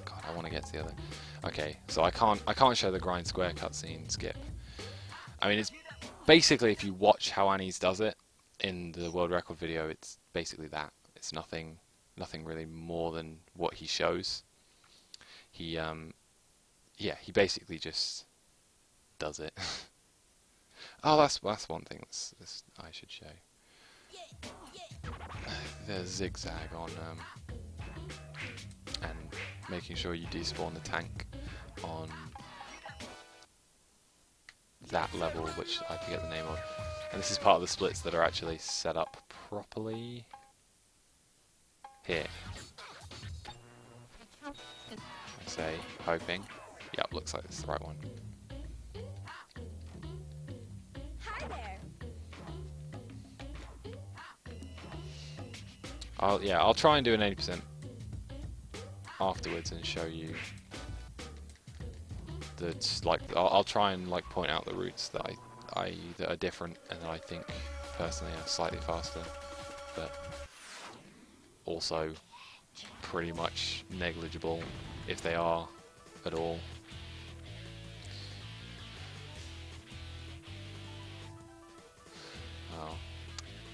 Speaker 1: God, I want to get to the other... okay, so I can't show the grind square cutscene skip. I mean, it's basically, if you watch how Annie's does it in the world record video, it's basically that. It's nothing really more than what he shows. He yeah, he basically just does it. Oh, that's one thing I should show. The zigzag on and making sure you despawn the tank on that level, which I forget the name of. And this is part of the splits that are actually set up properly here. I say, hoping. Yep, looks like this is the right one.
Speaker 2: Hi there.
Speaker 1: I'll try and do an 80% afterwards and show you that, like, I'll try and like point out the routes that that are different and that I think personally are slightly faster, but also pretty much negligible if they are at all. Oh,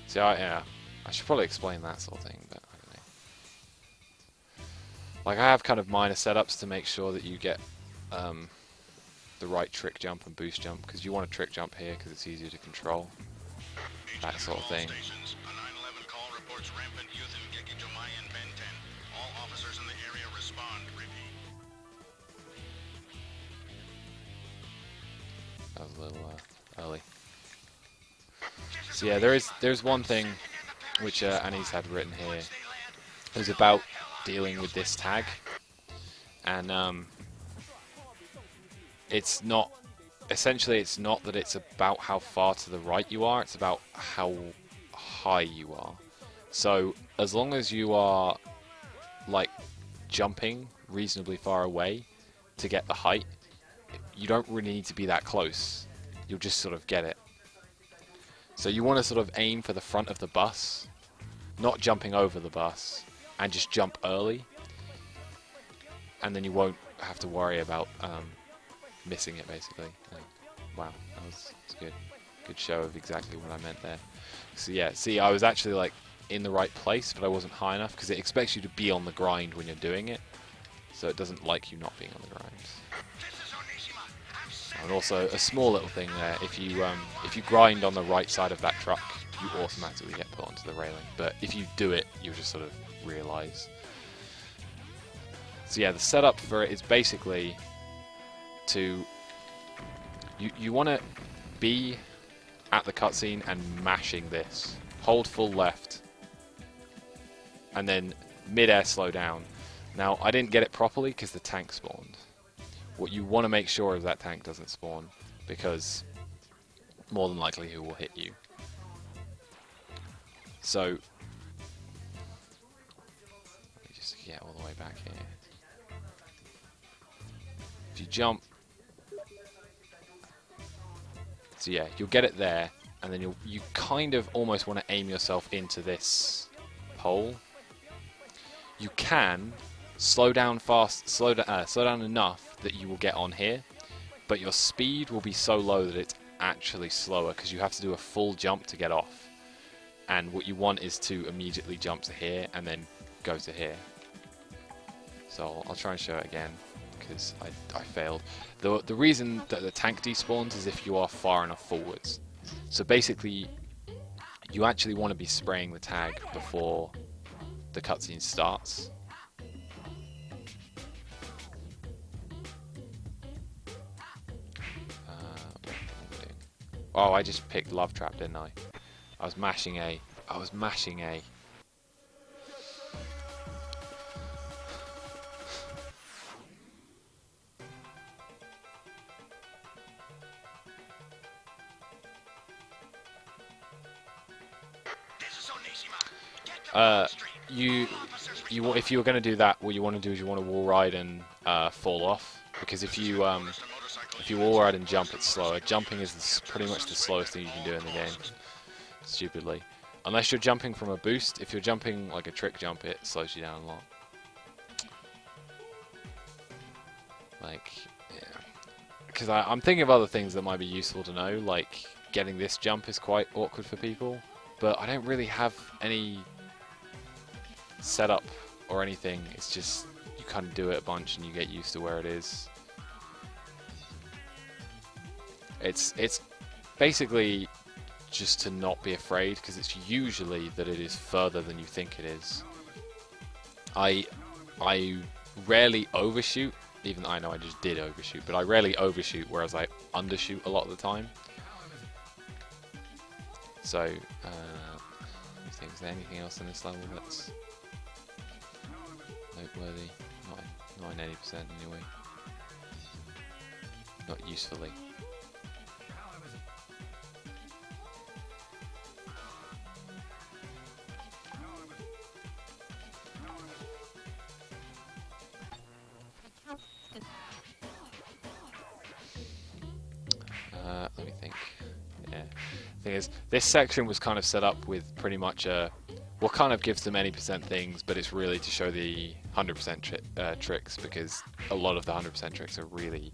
Speaker 1: see, yeah, I should probably explain that sort of thing, but I don't know. Like, I have kind of minor setups to make sure that you get the right trick jump and boost jump, because you want a trick jump here because it's easier to control, that sort of thing. That was a little early. So yeah, there's one thing which Annie's had written here. It was about dealing with this tag, and it's not, essentially it's not that it's about how far to the right you are, it's about how high you are. So as long as you are like jumping reasonably far away to get the height, you don't really need to be that close. You'll just sort of get it. So you want to sort of aim for the front of the bus, not jumping over the bus, and just jump early, and then you won't have to worry about missing it, basically. Wow, that's a good show of exactly what I meant there. So yeah, see, I was actually like in the right place, but I wasn't high enough, because it expects you to be on the grind when you're doing it, so it doesn't like you not being on the grind. And also a small little thing there: if you grind on the right side of that truck, you automatically get put onto the railing. But if you do it, you just sort of realise. So yeah, the setup for it is basically to you want to be at the cutscene and mashing this. Hold full left, and then mid-air slow down. Now, I didn't get it properly because the tank spawned. What you want to make sure is that tank doesn't spawn, because more than likely he will hit you. So, let me just get all the way back here. If you jump, so yeah, you'll get it there, and then you kind of almost want to aim yourself into this hole. You can slow down fast, slow down enough that you will get on here, but your speed will be so low that it's actually slower, because you have to do a full jump to get off. And what you want is to immediately jump to here and then go to here. So I'll try and show it again, because I failed. The reason that the tank despawns is if you are far enough forwards. So basically, you actually want to be spraying the tag before the cutscene starts. Oh, I just picked Love Trap, didn't I? I was mashing A. I was mashing A. If you were going to do that, what you want to do is you want to wall ride and fall off, because if you wall ride and jump, it's slower. Jumping is pretty much the slowest thing you can do in the game, stupidly. Unless you're jumping from a boost. If you're jumping like a trick jump, it slows you down a lot. Like, yeah. Because I'm thinking of other things that might be useful to know, like getting this jump is quite awkward for people, but I don't really have any setup or anything. It's just you kind of do it a bunch and you get used to where it is. It's basically just to not be afraid, because it's usually that it is further than you think it is. I rarely overshoot, even though I know I just did overshoot, but I rarely overshoot, whereas I undershoot a lot of the time. So, let me think, is there anything else in this level that's noteworthy? Not in 80% anyway. Not usefully. Let me think. Yeah. Thing is, this section was kind of set up with pretty much what kind of gives them any percent things, but it's really to show the 100% tricks, because a lot of the 100% tricks are really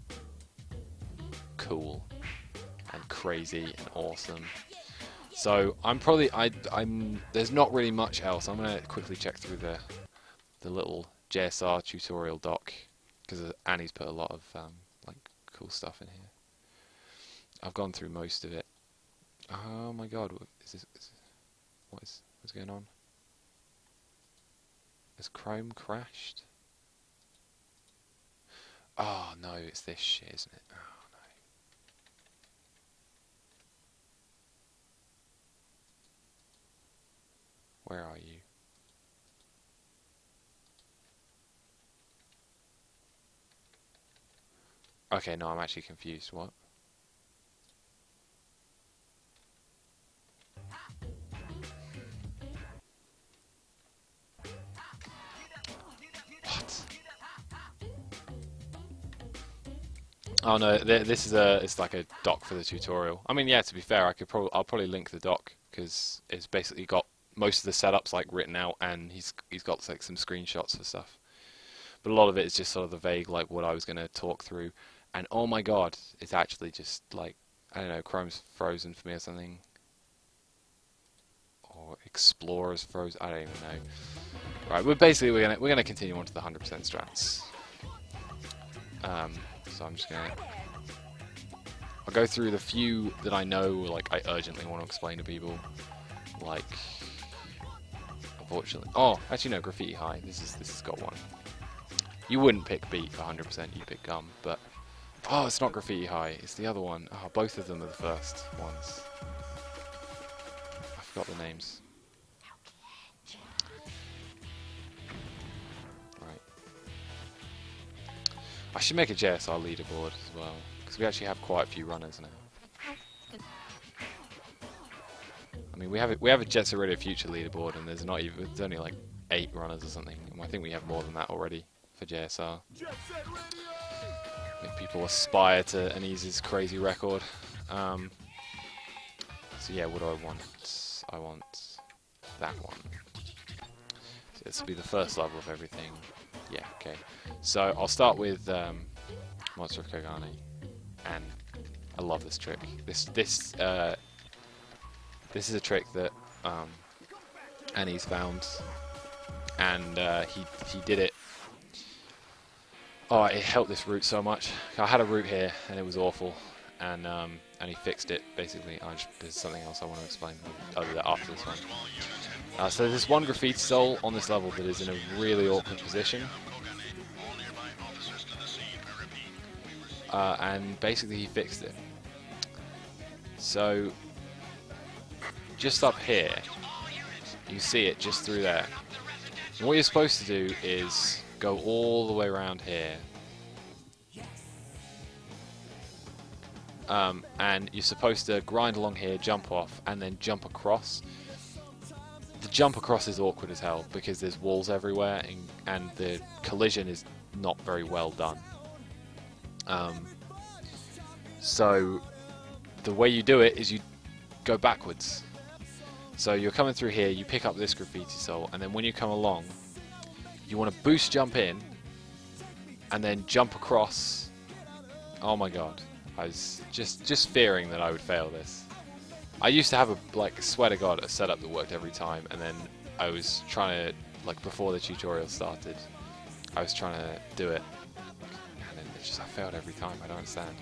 Speaker 1: cool and crazy and awesome. So there's not really much else. I'm gonna quickly check through the little JSR tutorial doc, because Annie's put a lot of like cool stuff in here. I've gone through most of it. Oh my god, what's going on? Has Chrome crashed? Oh no, it's this shit, isn't it? Oh no. Where are you? Okay, no, I'm actually confused. What? Oh no, this is it's like a doc for the tutorial. I mean, yeah, to be fair, I'll probably link the doc, because it's basically got most of the setup's like written out, and he's got like some screenshots for stuff. But a lot of it is just sort of the vague, like what I was going to talk through. And oh my god, it's actually just like, I don't know, Chrome's frozen for me or something. Or Explorer's frozen, I don't even know. Right, we're gonna continue on to the 100% strats. So I'm just gonna, I'll go through the few that I know, like I urgently want to explain to people. Like, unfortunately, oh, actually no, Graffiti High. This has got one. You wouldn't pick Beat for 100%, you'd pick Gum, but oh, it's not Graffiti High, it's the other one. Oh, both of them are the first ones. I forgot the names. Right. I should make a JSR leaderboard as well, because we actually have quite a few runners now. I mean, we have a Jet Set Radio Future leaderboard, and there's only like 8 runners or something. And I think we have more than that already for JSR. I think people aspire to Anese's crazy record. So yeah, what do I want? I want that one. So this will be the first level of everything. Yeah, okay. So I'll start with Monster of Kogane, and I love this trick. This is a trick that Annie's found, and he did it. Oh, it helped this route so much. I had a route here, and it was awful, and he fixed it basically. There's something else I want to explain after this one. So there's this one graffiti soul on this level that is in a really awkward position, and basically he fixed it. So just up here, you see it just through there. And what you're supposed to do is go all the way around here, and you're supposed to grind along here, jump off, and then jump across. The jump across is awkward as hell because there's walls everywhere, and the collision is not very well done. So the way you do it is you go backwards. So you're coming through here, you pick up this graffiti soul, and then when you come along, you want to boost jump in, and then jump across. Oh my god, I was just fearing that I would fail this. I used to have swear to god, a setup that worked every time, and then I was trying to, like before the tutorial started, I was trying to do it, and then I failed every time. I don't understand.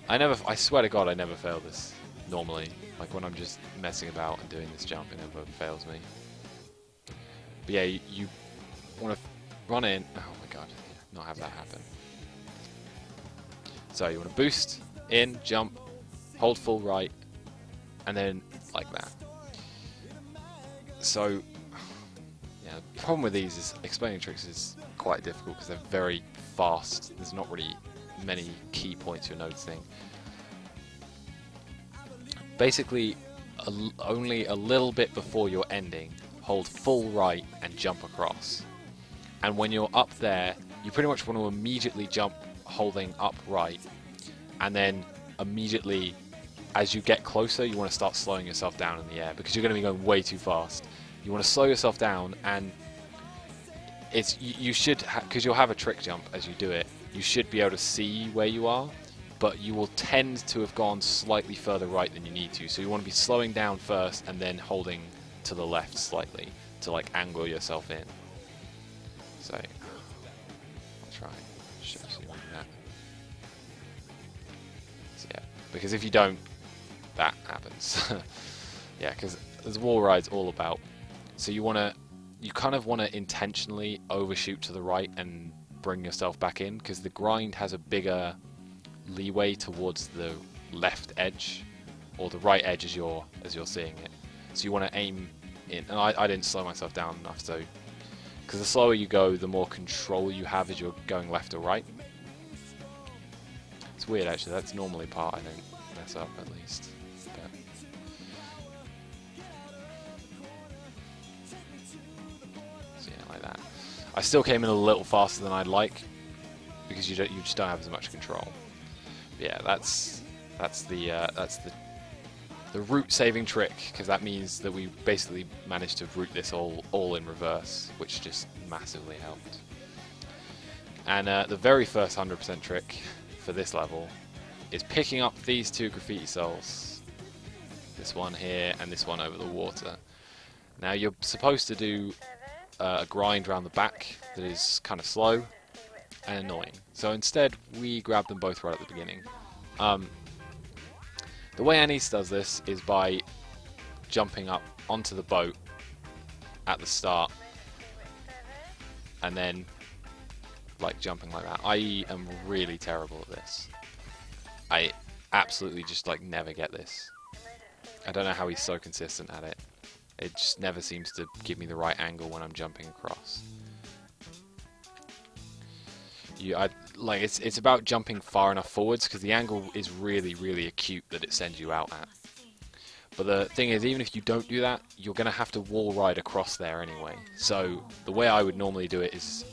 Speaker 1: I swear to god, I never fail this normally. Like when I'm just messing about and doing this jump, it never fails me. But yeah, you want to run in. Oh my god, not have that happen. So you want to boost in, jump, hold full right, and then like that. So yeah, the problem with these is explaining tricks is quite difficult because they're very fast. There's not really many key points you're noticing. Basically, only a little bit before you're ending, hold full right and jump across. And when you're up there, you pretty much want to immediately jump holding up right, and then immediately, as you get closer, you want to start slowing yourself down in the air because you're going to be going way too fast. You want to slow yourself down, and you should, because you'll have a trick jump as you do it, you should be able to see where you are, but you will tend to have gone slightly further right than you need to. So you want to be slowing down first and then holding to the left slightly to like angle yourself in. So I'll try. Should actually do that. So yeah, because if you don't, that happens. Yeah, because there's wall rides all about. So you kind of want to intentionally overshoot to the right and bring yourself back in, because the grind has a bigger leeway towards the left edge or the right edge as you're seeing it. So you want to aim in, and I didn't slow myself down enough, so because the slower you go, the more control you have as you're going left or right. It's weird actually. That's normally part I don't mess up at least. But so yeah, like that. I still came in a little faster than I'd like because you just don't have as much control. Yeah, that's the the route saving trick, because that means that we basically managed to route this all in reverse, which just massively helped. And the very first 100% trick for this level is picking up these two graffiti souls. This one here and this one over the water. Now you're supposed to do a grind around the back that is kind of slow and annoying. So instead we grab them both right at the beginning. The way Anis does this is by jumping up onto the boat at the start and then like jumping like that. I am really terrible at this. I absolutely just like never get this. I don't know how he's so consistent at it. It just never seems to give me the right angle when I'm jumping across. It's about jumping far enough forwards because the angle is really acute that it sends you out at. But the thing is, even if you don't do that, you're going to have to wall ride across there anyway. So the way I would normally do it is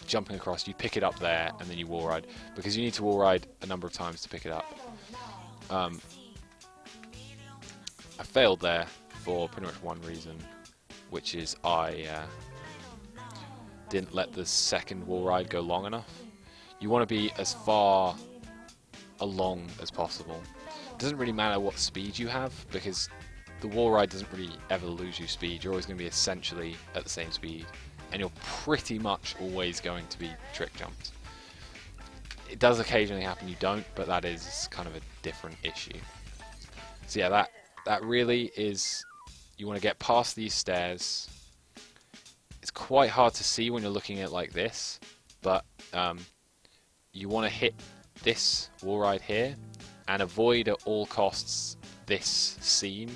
Speaker 1: jumping across, you pick it up there and then you wall ride, because you need to wall ride a number of times to pick it up. I failed there for pretty much one reason, which is I didn't let the second wall ride go long enough. You want to be as far along as possible. It doesn't really matter what speed you have, because the wall ride doesn't really ever lose you speed. You're always going to be essentially at the same speed, and you're pretty much always going to be trick jumped. It does occasionally happen you don't, but that is kind of a different issue. So yeah, that really is, you want to get past these stairs. It's quite hard to see when you're looking at it like this, but you want to hit this wall ride here and avoid at all costs this seam,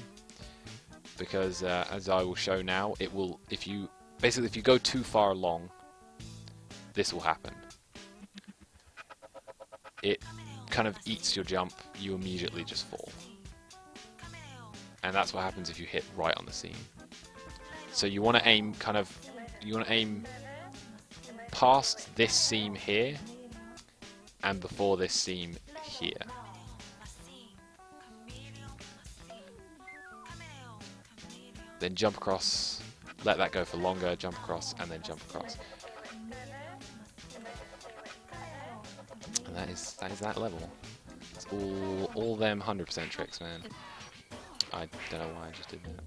Speaker 1: because as I will show now, it will, if you go too far along, this will happen. It kind of eats your jump, you immediately just fall. And that's what happens if you hit right on the seam. So you want to aim past this seam here and before this seam here. Then jump across, let that go for longer, jump across, and then jump across. And that is that level. It's all them 100% tricks, man. I don't know why I just did that.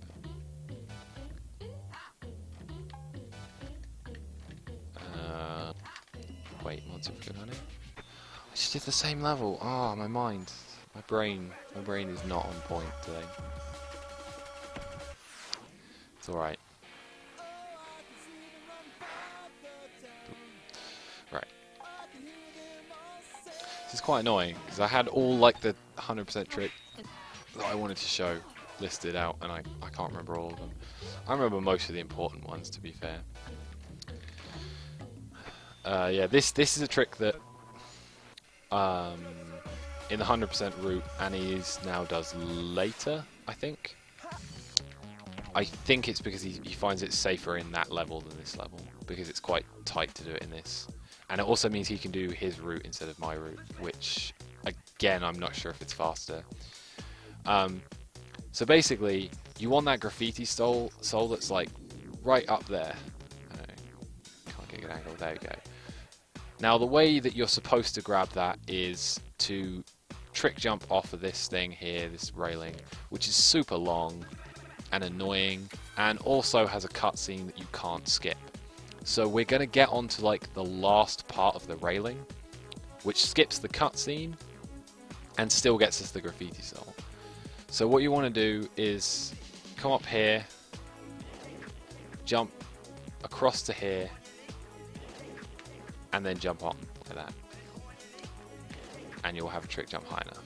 Speaker 1: Wait, what's it good on it? I just did the same level. Oh, my mind, my brain is not on point today. It's alright. Right. This is quite annoying because I had all like the 100% trick that I wanted to show listed out, and I can't remember all of them. I remember most of the important ones, to be fair. Yeah, this is a trick that in the 100% route Anis now does later, I think. I think it's because he finds it safer in that level than this level, because it's quite tight to do it in this. And it also means he can do his route instead of my route, which, again, I'm not sure if it's faster. So basically, you want that graffiti soul that's like right up there. Can't get a good angle, there you go. Now the way that you're supposed to grab that is to trick jump off of this thing here, this railing, which is super long and annoying, and also has a cutscene that you can't skip. So we're going to get onto like the last part of the railing, which skips the cutscene and still gets us the graffiti soul. So what you want to do is come up here, jump across to here, and then jump on like that. And you'll have a trick jump high enough.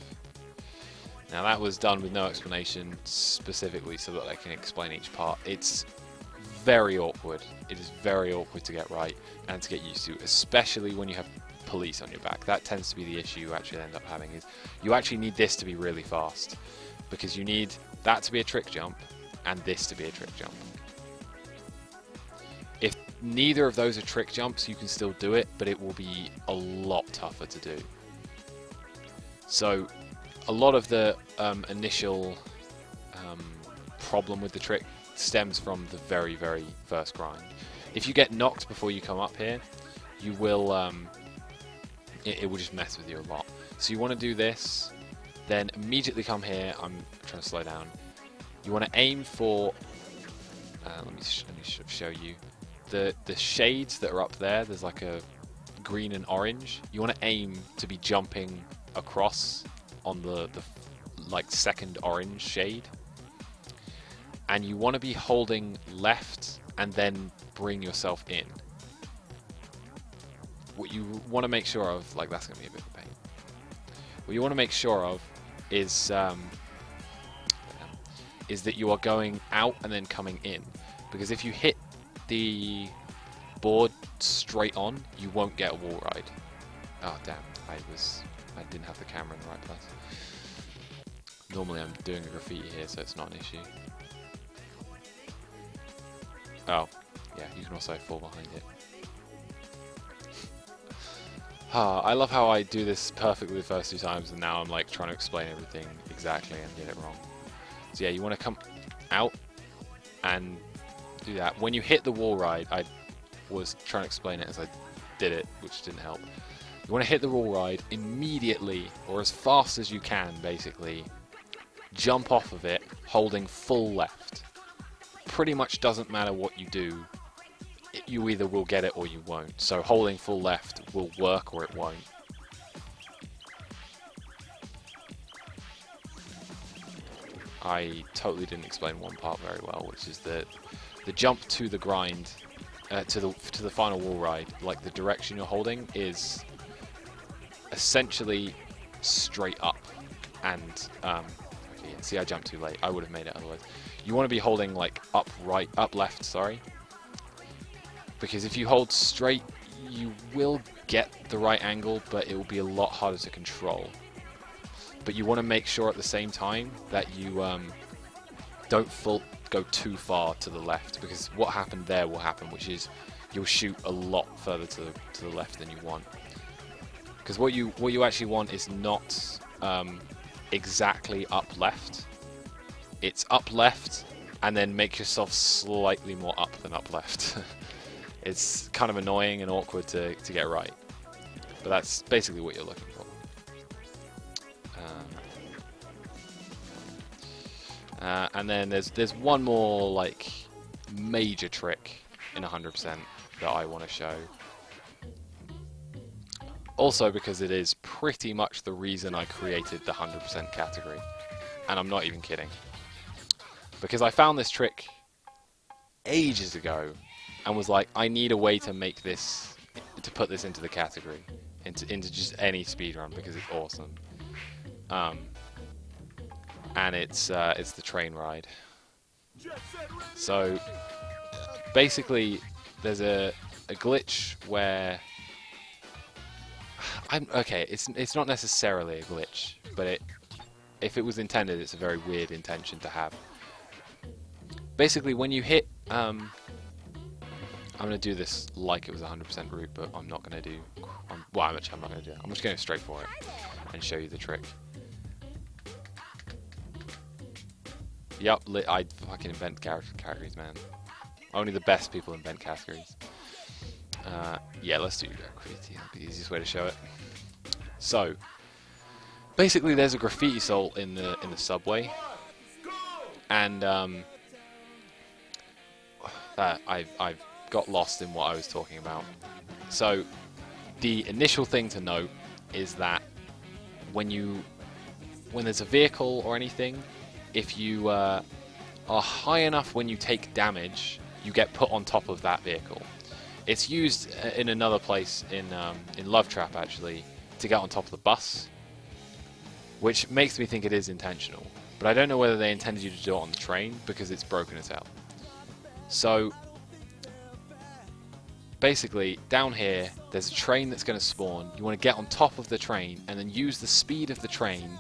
Speaker 1: Now that was done with no explanation specifically so that I can explain each part. It's very awkward. It is very awkward to get right and to get used to, especially when you have police on your back. That tends to be the issue you actually end up having, is you actually need this to be really fast, because you need that to be a trick jump and this to be a trick jump. If neither of those are trick jumps, you can still do it, but it will be a lot tougher to do. So a lot of the initial problem with the trick stems from the very, very first grind. If you get knocked before you come up here, you will it will just mess with you a lot. So you want to do this, then immediately come here. I'm trying to slow down. You want to aim for let me show you the shades that are up there. There's like a green and orange. You want to aim to be jumping across on the like second orange shade, and you want to be holding left and then bring yourself in. What you want to make sure of, like, that's going to be a bit of a pain. What you want to make sure of is that you are going out and then coming in, because if you hit the board straight on, you won't get a wall ride. Oh damn, I didn't have the camera in the right place. Normally I'm doing a graffiti here, so it's not an issue. Oh, yeah, you can also fall behind it. I love how I do this perfectly the first 2 times, and now I'm like trying to explain everything exactly and get it wrong. So yeah, you want to come out and do that. When you hit the wall ride, I was trying to explain it as I did it, which didn't help. You want to hit the wall ride immediately, or as fast as you can, basically. Jump off of it, holding full left. Pretty much doesn't matter what you do. You either will get it or you won't. So holding full left will work or it won't. I totally didn't explain one part very well, which is the jump to the grind, to the final wall ride. Like, the direction you're holding is essentially straight up. And okay, yeah, see, I jumped too late. I would have made it otherwise. You want to be holding like up left, sorry. Because if you hold straight, you will get the right angle, but it will be a lot harder to control. But you want to make sure at the same time that you don't go too far to the left, because what happened there will happen, which is you'll shoot a lot further to the left than you want. Because what you actually want is not exactly up left. It's up left, and then make yourself slightly more up than up left. It's kind of annoying and awkward to get right, but that's basically what you're looking for. And then there's one more like major trick in 100% that I want to show. Also because it is pretty much the reason I created the 100% category, and I'm not even kidding. Because I found this trick ages ago and was like, I need a way to make this, to put this into the category, into just any speedrun, because it's awesome. And it's the train ride. So basically, there's a glitch where it's not necessarily a glitch, but if it was intended, it's a very weird intention to have. Basically, when you hit I'm going to do this like it was 100% route, but I'm not going to do... well, I'm not going to do it. I'm just going straight for it and show you the trick. Yep, I fucking invent categories, man. Only the best people invent categories. Yeah, let's do graffiti. That'll be the easiest way to show it. So, basically there's a graffiti soul in the subway. And I've got lost in what I was talking about. So the initial thing to note is that when there's a vehicle or anything, if you are high enough when you take damage, you get put on top of that vehicle. It's used in another place in Love Trap, actually, to get on top of the bus, which makes me think it is intentional. But I don't know whether they intended you to do it on the train, because it's broken as hell. So basically, down here, there's a train that's going to spawn. You want to get on top of the train and then use the speed of the train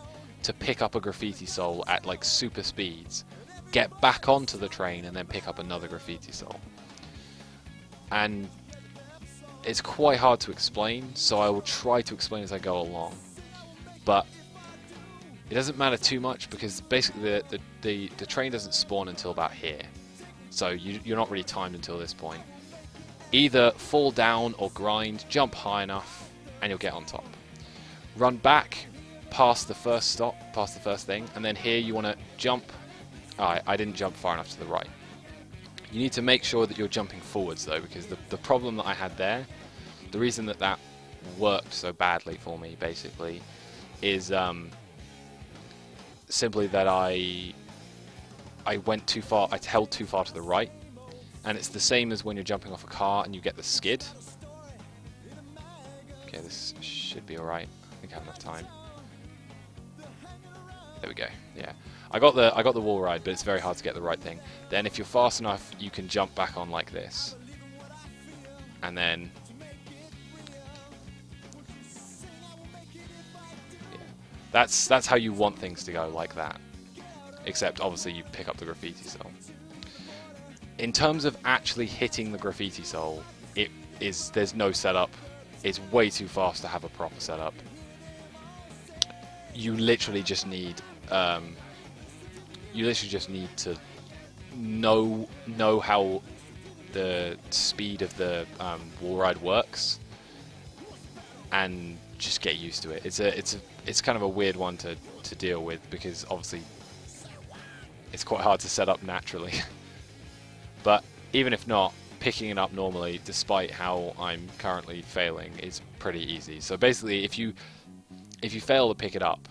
Speaker 1: to pick up a graffiti soul at like super speeds, get back onto the train, and then pick up another graffiti soul. And it's quite hard to explain, so I will try to explain as I go along. But it doesn't matter too much because basically the train doesn't spawn until about here. So you're not really timed until this point. Either fall down or grind, jump high enough, and you'll get on top. Run back past the first stop, past the first thing, and then here you want to jump. Alright, I didn't jump far enough to the right. You need to make sure that you're jumping forwards though, because the problem that I had there, the reason that that worked so badly for me basically, is simply that I went too far, I held too far to the right, and it's the same as when you're jumping off a car and you get the skid. Okay, this should be alright. I think I have enough time. There we go. Yeah, I got the wall ride, but it's very hard to get the right thing. Then if you're fast enough, you can jump back on like this, and then yeah, that's how you want things to go, like that. Except obviously you pick up the graffiti soul. In terms of actually hitting the graffiti soul, there's no setup. It's way too fast to have a proper setup. You literally just need to know how the speed of the wall ride works, and just get used to it. It's kind of a weird one to deal with because obviously it's quite hard to set up naturally. But even if not, picking it up normally, despite how I'm currently failing, is pretty easy. So basically, if you fail to pick it up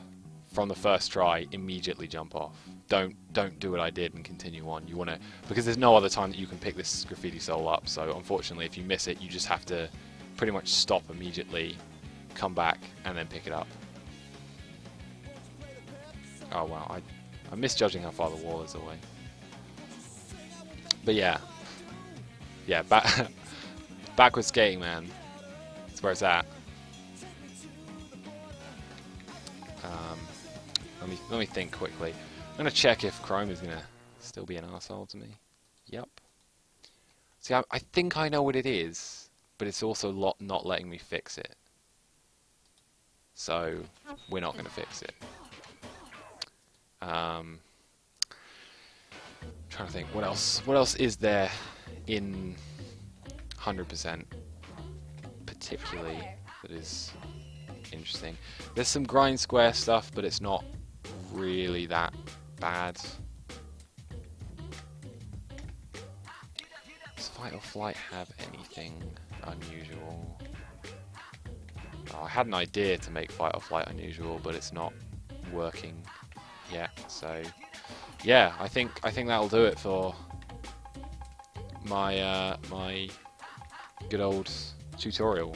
Speaker 1: from the first try, immediately jump off. Don't do what I did and continue on. You want to, because there's no other time that you can pick this graffiti soul up. So unfortunately, if you miss it, you just have to pretty much stop immediately, come back, and then pick it up. Oh wow, I'm misjudging how far the wall is away. But yeah, backward skating, man. That's where it's at. Let me think quickly. I'm gonna check if Chrome is gonna still be an arsehole to me. Yep. See, I think I know what it is, but it's also not letting me fix it. So we're not gonna fix it. Trying to think what else is there in 100% particularly that is interesting. There's some grind square stuff, but it's not really that bad. Does Fight or Flight have anything unusual? Oh, I had an idea to make Fight or Flight unusual, but it's not working yet. So yeah, I think that'll do it for my my good old tutorial.